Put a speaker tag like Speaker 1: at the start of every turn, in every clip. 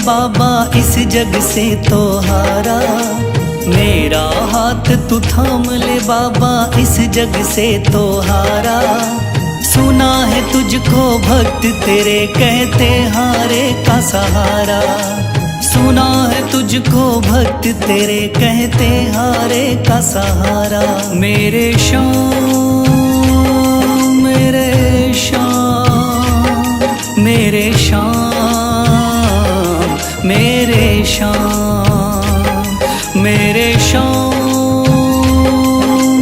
Speaker 1: बाबा इस जग से तो हारा, मेरा हाथ तू थाम ले बाबा इस जग से तो हारा। सुना है तुझको भक्त तेरे कहते हारे का सहारा, सुना है तुझको भक्त तेरे कहते हारे का सहारा। मेरे श्याम मेरे श्याम मेरे श्याम मेरे श्याम मेरे श्याम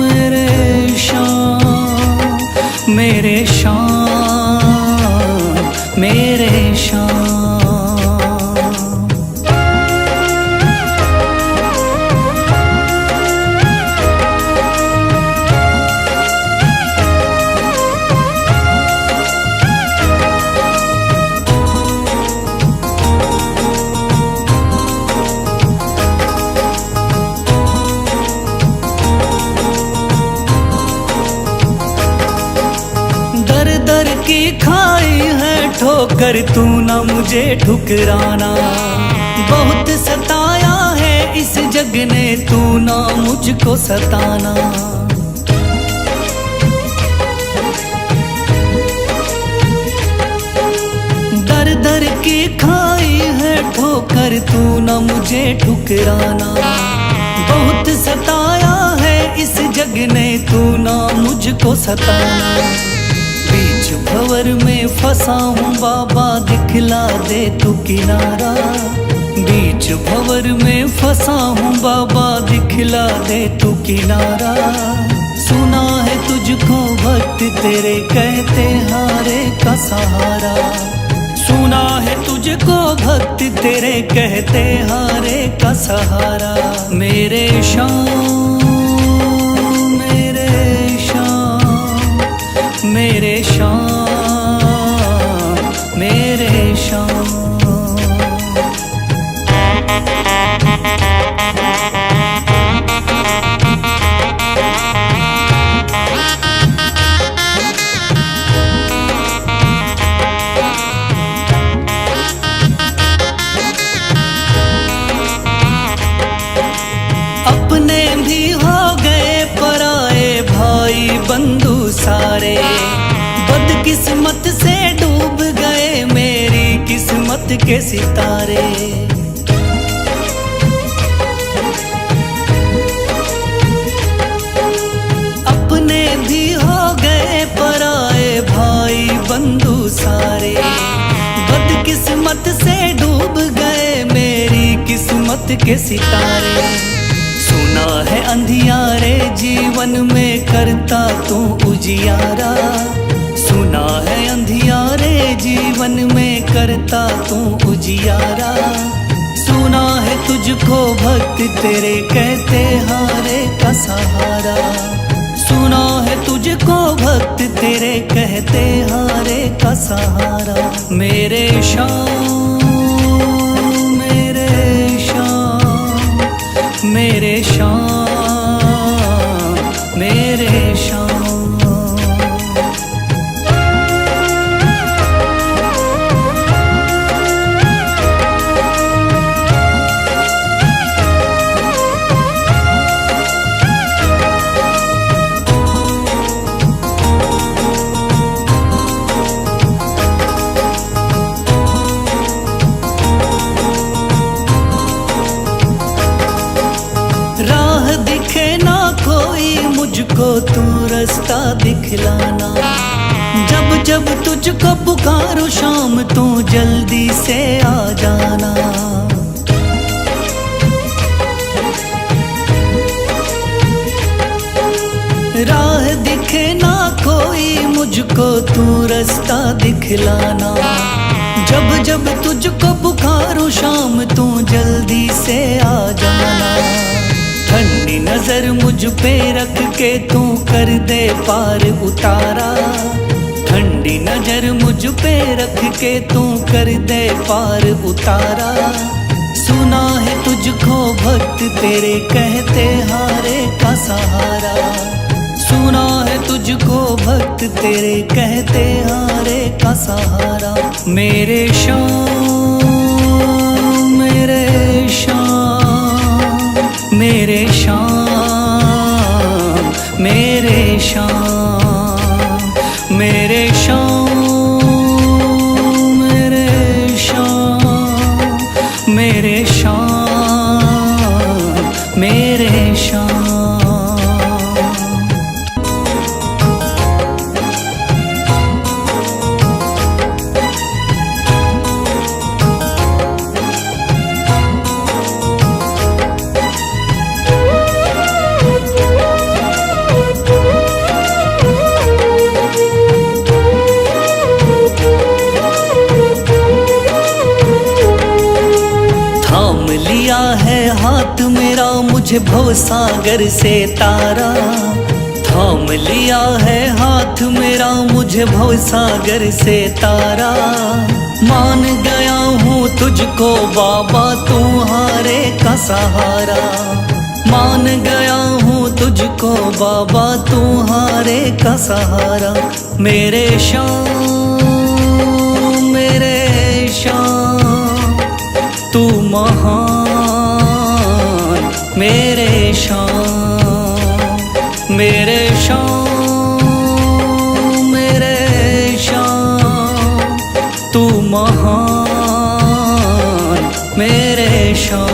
Speaker 1: मेरे श्याम मेरे श्याम मेरे श्याम। दर की खाई है ठोकर तू ना मुझे ठुकराना, बहुत सताया है इस जग ने तू ना मुझको सताना। दर दर की खाई है ठोकर तू ना मुझे ठुकराना, बहुत सताया है इस जग ने तू ना मुझको सताना। बीच भंवर में फंसा हूँ बाबा दिखला दे तू किनारा, बीच भंवर में फंसा हूँ बाबा दिखला दे तू किनारा। सुना है तुझको भक्त तेरे कहते हारे का सहारा, सुना है तुझको भक्त तेरे कहते हारे का सहारा। मेरे श्याम मेरे श्याम मेरे श्याम मेरे श्याम। अपने भी हो गए पराए भाई बंधु सारे, बदकिस्मत से डूब गए मेरी किस्मत के सितारे। अपने भी हो गए पराए भाई बंधु सारे, बदकिस्मत से डूब गए मेरी किस्मत के सितारे। सुना है अंधियारे जीवन में करता तू उजियारा, सुना है अंधियारे जीवन में करता तू उजियारा। सुना है तुझको भक्त तेरे कहते हारे का सहारा, सुना है तुझको भक्त तेरे कहते हारे का सहारा। मेरे श्याम मेरे श्याम मेरे श्याम मेरे श्याम। राह दिखे ना कोई मुझको तू रास्ता दिखलाना, जब जब तुझको पुकारूं शाम तू जल्दी से आ जाना। राह दिखे ना कोई मुझको तू रास्ता दिखलाना, जब जब तुझको पुकारूं शाम तू जल्दी से आ जाना। ठंडी नजर मुझ पे रख के तू कर दे पार उतारा, ठंडी नजर मुझ पे रख के तू कर दे पार उतारा। सुना है तुझको भक्त तेरे कहते हारे का सहारा, सुना है तुझको भक्त तेरे कहते हारे का सहारा। मेरे श्याम मेरे शाम, मेरे शाम, मेरे शाम, मेरे शाम, मेरे शाम, मेरे शाम, मेरे शाम। थाम लिया है हाथ मेरा मुझे भवसागर से तारा, थाम लिया है हाथ मेरा मुझे भवसागर से तारा। मान गया हूँ तुझको बाबा तुम्हारे का सहारा, मान गया हूँ तुझको बाबा तुम्हारे का सहारा। मेरे शाम, मेरे शाम, तू महान। मेरे शाम, मेरे शाम, मेरे शाम, तू महान। मेरे शाम।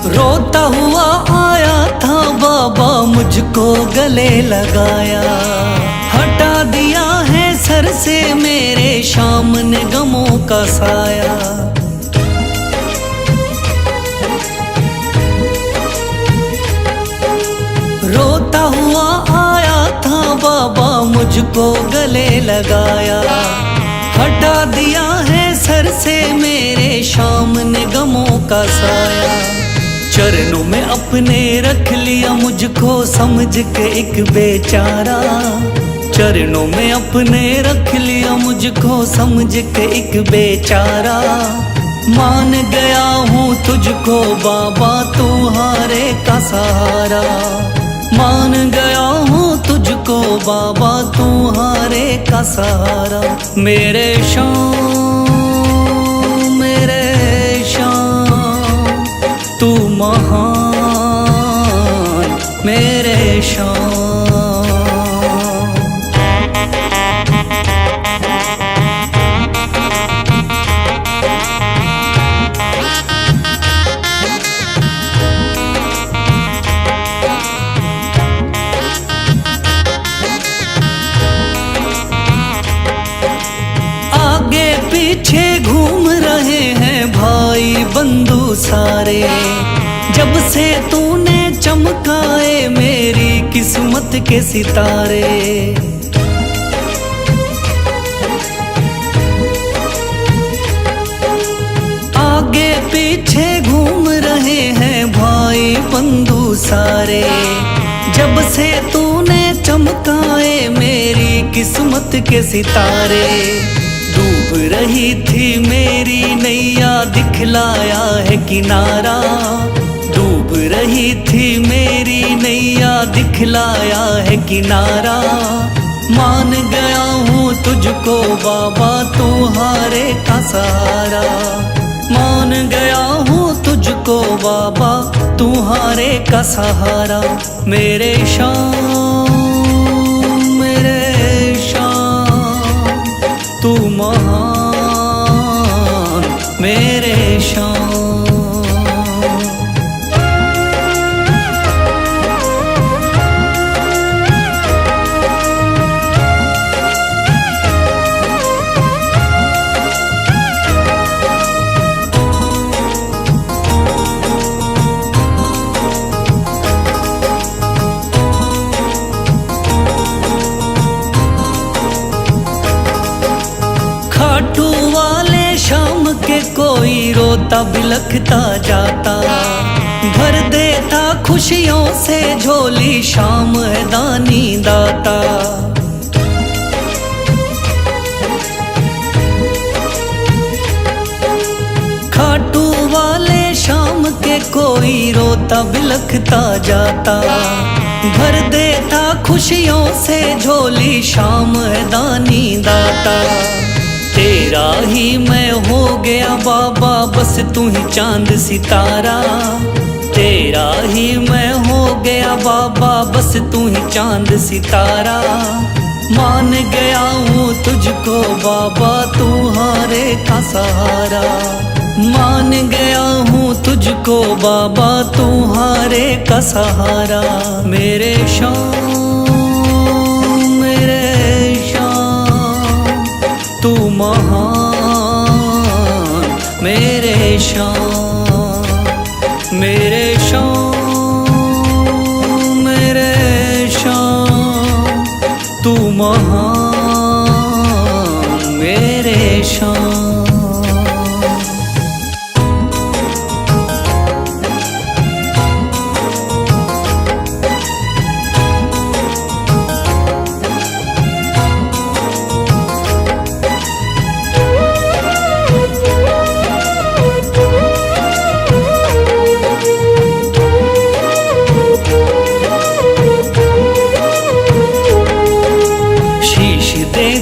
Speaker 1: रोता हुआ आया था बाबा मुझको गले लगाया, हटा दिया है सर से मेरे शाम ने गमों का साया। रोता हुआ आया था बाबा मुझको गले लगाया, हटा दिया है सर से मेरे शाम ने गमों का साया। चरणों में अपने रख लिया मुझको समझ के एक बेचारा, चरणों में अपने रख लिया मुझको समझ के एक बेचारा। मान गया हूँ तुझको बाबा तुम्हारे का सहारा, मान गया हूँ तुझको बाबा तुम्हारे का सहारा। मेरे शाम, मेरे शाम, तू महान। मेरे शाम। आगे पीछे घूम रहे हैं भाई बंधु सारे, जब से तूने चमकाए मेरी किस्मत के सितारे। आगे पीछे घूम रहे हैं भाई बंधु सारे, जब से तूने चमकाए मेरी किस्मत के सितारे। डूब रही थी मेरी नैया दिखलाया है किनारा, डूब रही थी मेरी नैया दिखलाया है किनारा। मान गया हूँ तुझको बाबा तुम्हारे का सहारा, मान गया हूँ तुझको बाबा तुम्हारे का सहारा। मेरे शाम, मेरे शाम, तू महान। मेरे शाम। खाटू वाले शाम के कोई रोता बिलखता जाता, भर देता खुद खुशियों से झोली शाम है दानी दाता। खाटू वाले शाम के कोई रोता बिलखता जाता। भर देता खुशियों से झोली शाम है दानी दाता। तेरा ही मैं हो गया बाबा बस तू ही चांद सितारा। तेरा ही मैं हो गया बाबा बस तू ही चांद सितारा। मान गया हूँ तुझको बाबा तू हारे का सहारा। मान गया हूँ तुझको बाबा तू हारे का सहारा। मेरे शाम तू महान। मेरे शाम मेरे शाम तू महान। मेरे शाम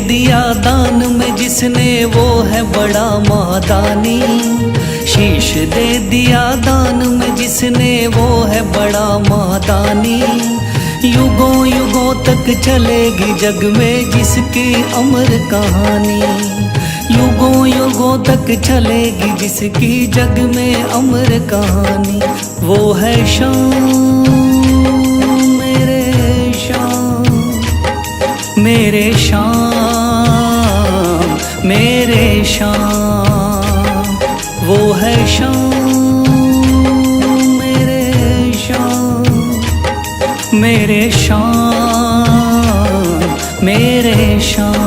Speaker 1: दिया दान में जिसने वो है बड़ा महादानी। शीश दे दिया दान में जिसने वो है बड़ा महादानी। युगों युगों तक चलेगी जग में जिसकी अमर कहानी। युगों युगों तक चलेगी जिसकी जग में अमर कहानी। वो है शाम मेरे शाम मेरे शाम। वो है शाम मेरे शाम मेरे शाम मेरे शाम।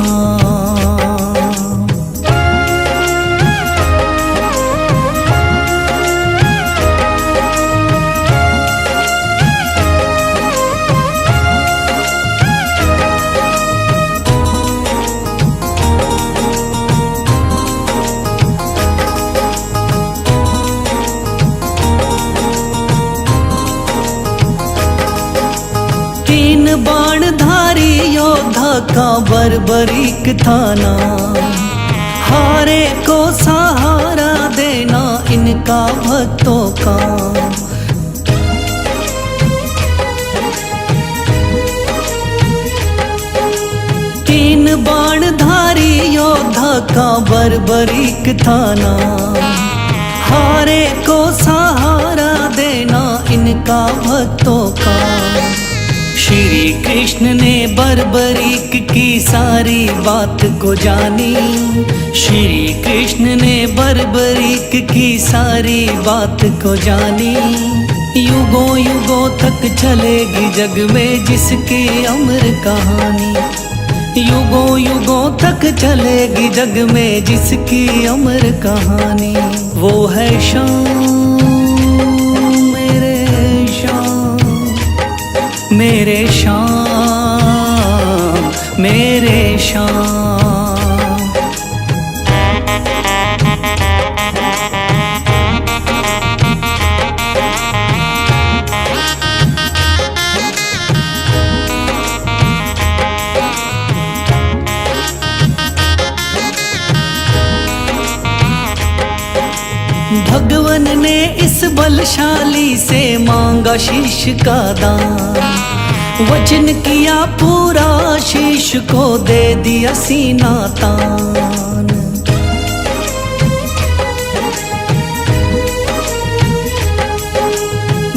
Speaker 1: बाणधारी योद्धा का बर्बरीक थाना। हारे को सहारा देना इनका भक्तों का। तीन बाणधारी योद्धा का बर्बरीक थाना। हारे को सहारा देना इनका भक्तों का। श्री कृष्ण ने बर्बरीक की सारी बात को जानी। श्री कृष्ण ने बर्बरीक की सारी बात को जानी। युगों युगों तक चलेगी जग में जिसकी अमर कहानी। युगों युगों तक चलेगी जग में जिसकी अमर कहानी। वो है शाम मेरे शाम मेरे शाम। भगवन ने इस बलशाली से मांगा शीश का दान। वचन किया पूरा शीश को दे दिया सीना तान।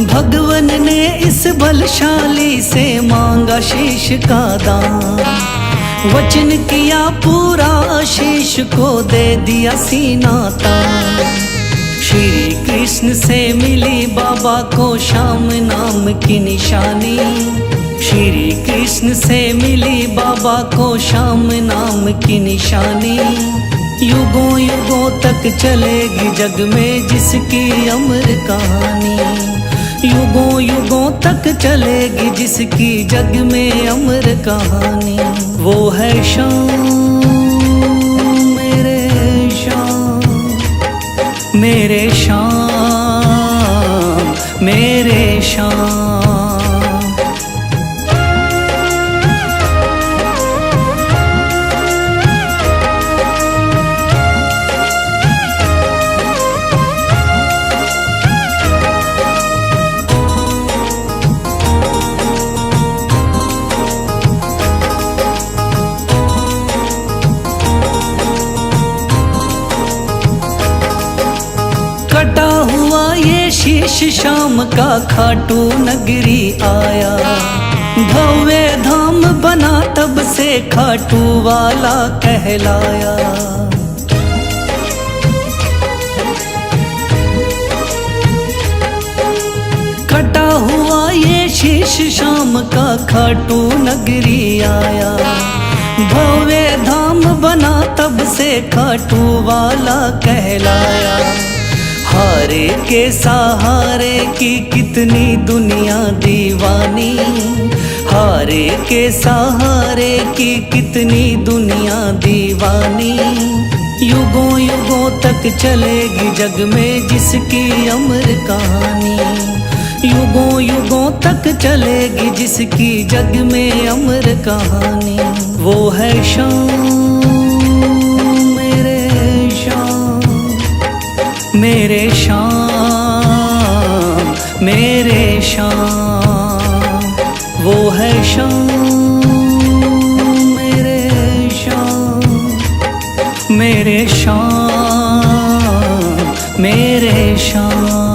Speaker 1: भगवन ने इस बलशाली से मांगा शीश का दान। वचन किया पूरा शीश को दे दिया सीना तान। श्री कृष्ण से मिली बाबा को श्याम नाम की निशानी। श्री कृष्ण से मिली बाबा को श्याम नाम की निशानी। युगों युगों तक चलेगी जग में जिसकी अमर कहानी। युगों युगों तक चलेगी जिसकी जग में अमर कहानी। वो है शाम मेरे शाम, मेरे शाम, मेरे शाम। कटा हुआ ये शीश शाम का खाटू नगरी आया। भव्य धाम बना तब से खाटू वाला कहलाया। कटा हुआ ये शीश शाम का खाटू नगरी आया। भव्य धाम बना तब से खाटू वाला कहलाया। हारे के सहारे की कितनी दुनिया दीवानी, हारे के सहारे की कितनी दुनिया दीवानी। युगों युगों तक चलेगी जग में जिसकी अमर कहानी। युगों युगों तक चलेगी जिसकी जग में अमर कहानी। वो है शाम मेरे शाम, मेरे शाम, मेरे शाम। वो है शाम मेरे शाम, मेरे शाम, मेरे शाम।